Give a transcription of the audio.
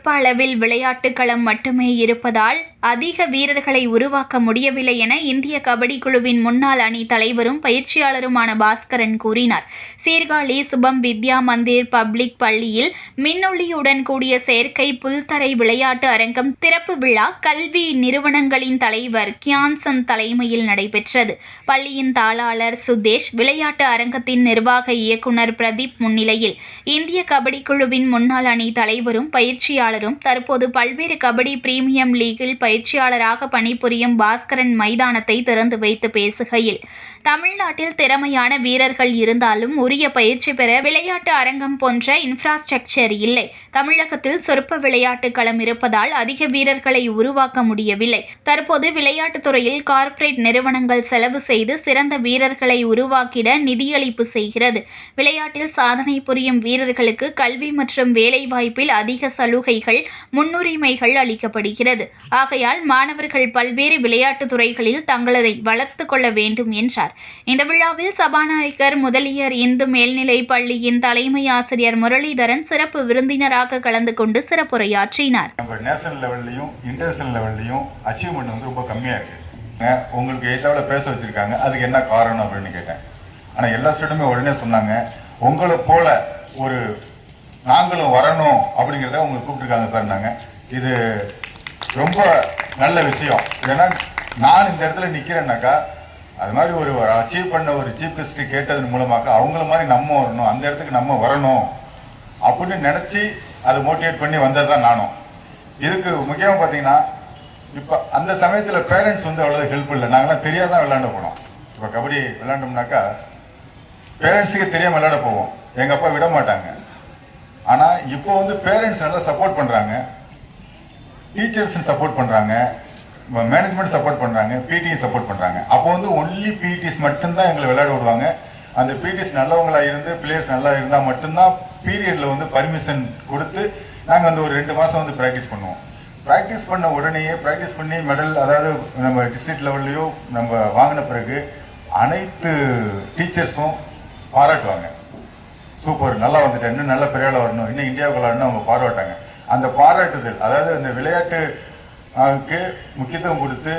சொற்ப அளவில் விளையாட்டு களம் மட்டுமே இருப்பதால் அதிக வீரர்களை உருவாக்க முடியவில்லை என இந்திய கபடி குழுவின் முன்னாள் அணி தலைவரும் பயிற்சியாளருமான பாஸ்கரன் கூறினார். சீர்காழி சுபம் வித்யா மந்திர் பப்ளிக் பள்ளியில் மின்னொளியுடன் கூடிய செயற்கை புல்தரை விளையாட்டு அரங்கம் திறப்பு விழா கல்வி நிறுவனங்களின் தலைவர் கியான்சன் தலைமையில் நடைபெற்றது. பள்ளியின் தாளாளர் சுதேஷ், விளையாட்டு அரங்கத்தின் நிர்வாக இயக்குனர் பிரதீப் முன்னிலையில் இந்திய கபடி குழுவின் முன்னாள் அணி தலைவரும் பயிற்சியாளரும் தற்போது பல்வேறு கபடி பிரீமியம் லீகில் பயிற்சியாளராக பணிபுரியும் பாஸ்கரன் மைதானத்தை திறந்து வைத்து பேசுகையில், தமிழ்நாட்டில் திறமையான வீரர்கள் இருந்தாலும் உரிய பயிற்சி பெற விளையாட்டு அரங்கம் போன்ற இன்ஃப்ராஸ்ட்ரக்சர் இல்லை. தமிழகத்தில் சொற்ப விளையாட்டு களம் இருப்பதால் அதிக வீரர்களை உருவாக்க முடியவில்லை. தற்போது விளையாட்டுத் துறையில் கார்ப்பரேட் நிறுவனங்கள் செலவு செய்து சிறந்த வீரர்களை உருவாக்கிட நிதியளிப்பு செய்கிறது. விளையாட்டில் சாதனை புரியும் வீரர்களுக்கு கல்வி மற்றும் வேலைவாய்ப்பில் அதிக சலுகைகள், முன்னுரிமைகள் அளிக்கப்படுகிறது. ஆகையால் மாணவர்கள் பல்வேறு விளையாட்டு துறைகளில் தங்களை வளர்த்து கொள்ள வேண்டும் என்றார். இந்த விழாவில் சபாநாயகர் முதலியார் இந்து மேல்நிலை பள்ளியின் தலைமை ஆசிரியர் முரளிதரன் சிறப்பு விருந்தினராக கலந்து கொண்டு சிறப்புரையாற்றினார். நேஷனல் லெவல்லையும் இன்டர்நேஷனல் லெவல்லையும் அச்சீவ்மெண்ட் வந்து ரொம்ப கம்மியா இருக்கு. உங்களுக்கு எதாவது பேச வச்சிருக்காங்க, அதுக்கு என்ன காரணம் அப்படின்னு கேட்டேன். ஆனா எல்லா ஸ்டூடெண்ட்டுமே உடனே சொன்னாங்க, உங்களை போல ஒரு நாங்களும் வரணும் அப்படிங்கிறத உங்களுக்கு கூப்பிட்டுருக்காங்க சார்னாங்க. இது ரொம்ப நல்ல விஷயம். ஏன்னா நான் இந்த இடத்துல நிக்கிறேன்னாக்கா அது மாதிரி ஒரு அச்சீவ் பண்ண ஒரு சீஃப் கெஸ்ட் கேட்டதன் மூலமாக அவங்கள மாதிரி நம்ம வரணும், அந்த இடத்துக்கு நம்ம வரணும் அப்படின்னு நினைச்சு அதை மோட்டிவேட் பண்ணி வந்தது தான் நானும். இதுக்கு முக்கியமாக பார்த்தீங்கன்னா இப்போ அந்த சமயத்தில் பேரண்ட்ஸ் வந்து அவ்வளோ ஹெல்ப் இல்லை. நாங்களாம் தெரியாதான் விளையாட போனோம். இப்போ கபடி விளையாண்டோம்னாக்கா பேரண்ட்ஸுக்கு தெரியாமல் விளையாட போவோம், எங்கள் அப்பா விட மாட்டாங்க. ஆனால் இப்போ வந்து பேரண்ட்ஸ் நல்லா சப்போர்ட் பண்ணுறாங்க, டீச்சர்ஸ் சப்போர்ட் பண்ணுறாங்க, மேனேஜ்மெண்ட் சப்போர்ட் பண்ணுறாங்க, பிடிஎஸ் சப்போர்ட் பண்ணுறாங்க. அப்போ வந்து ஒன்லி பிடிஎஸ் மட்டும்தான் எங்களை விளையாட விடுவாங்க. அந்த பிடிஎஸ் நல்லவங்களா இருந்து பிளேயர்ஸ் நல்லா இருந்தால் மட்டும்தான் பீரியடில் வந்து பர்மிஷன் கொடுத்து நாங்கள் வந்து ஒரு 2 மாதம் வந்து ப்ராக்டிஸ் பண்ணுவோம். ப்ராக்டிஸ் பண்ண உடனேயே ப்ராக்டிஸ் பண்ணி மெடல், அதாவது நம்ம டிஸ்ட்ரிக்ட் லெவல்லையோ நம்ம வாங்கின பிறகு அனைத்து டீச்சர்ஸும் பாராட்டுவாங்க. சூப்பர், நல்லா வந்துட்டேன், இன்னும் நல்ல பெரிய வரணும், இன்னும் இந்தியாவுக்கு விளையாடணும் அவங்க பாராட்டாங்க. அந்த பாராட்டுதல், அதாவது இந்த விளையாட்டுக்கு முக்கியத்துவம் கொடுத்து